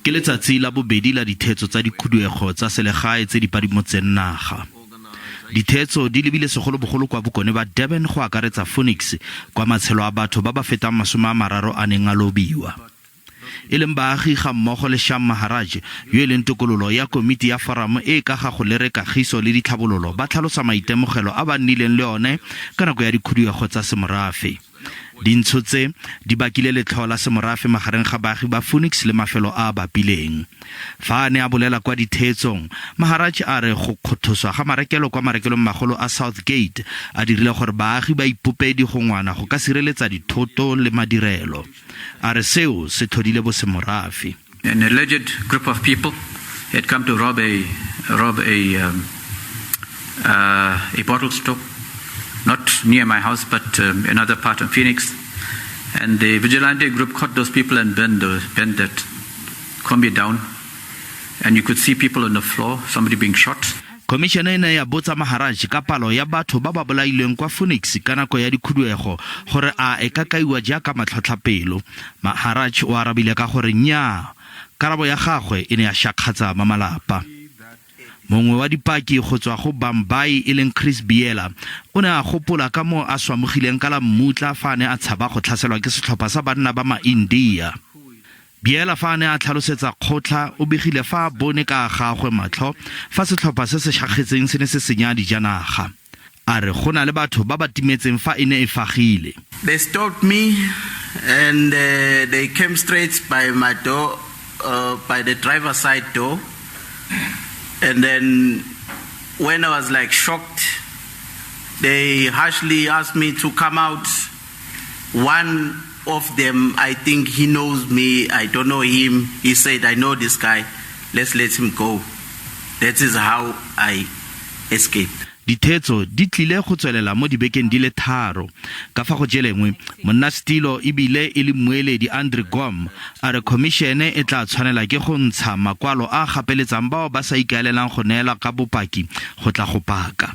Ke letsatsi la bobedi la dithetso tsa dikhuduego tsa selegae tse di padimotseng naga. Dithetso di lebile segolobogolo kwa bokone ba Durban go akaretsa Phoenix kwa matshelo a batho ba ba fetang 30 a neng a lobiwa. E leng baagi ga mmogo le Sham Maharaj yo e leng tokololo ya komiti ya foramo e ka ga go lere kagiso le ditlhabololo ba tlhalosa maitemogelo a ba nnileng le one ka nako ya dikhuduego tsa semorafe. Dintsho tse di bakile letlhao la semorafe magareng ga baagi ba Phoenix le mafelo a bapileng. Fa a ne a bolela kwa dithetsong, Maharaj a re go kgothoswa ga marekelo kwa marekelong magolo a Southgate a dirile gore baagi ba ipope digongwana go ka sireletsa dithoto le madirelo. A re seo se thodile bosemorafe. An alleged group of people had come to rob a bottle store, not near my house, but another part of Phoenix. And the vigilante group caught those people and burned that combi down. And you could see people on the floor, somebody being shot. Commissioner ene ya botsa Maharaj ka palo ya batho ba ba bolailweng kwa Phoenix ka nako ya dikhuduego gore a e ka kaiwa jaaka matlhotlhapelo. Maharaj o arabile ka gore nya karabo ya gagwe e ne ya shakgatsa mamalapa. Mongwe wa dipaki go tswa go Bambai e leng Chris Biela o ne a gopola ka mo a swamogileng ka la mmutla fa ne a tshaba go tlhaselwa ke setlhopha sa banna ba ma-India. Biela fa ne a tlhalosetsa kgotla o begile fa bone ka gagwe matlho fa setlhopha se se shagetseng se ne se senya dijanaga. A re go na le batho ba ba timetseng fa e ne e fagile. They stopped me and they came straight by my door, by the driver's side door. And then when I was like shocked, they harshly asked me to come out. One of them, I think he knows me, I don't know him. He said, I know this guy, let's let him go. That is how I escaped. Dithetso di tlile go tswelela mo dibekeng di le 3 ka fa go jelengwe monna Stilo ibile e le moeledi Andre Gom a re commissione e tla tshwanela ke go ntsha makwalo a gapeletsang bao ba sa ikaelelang go neela ka bopaki go tla go paka.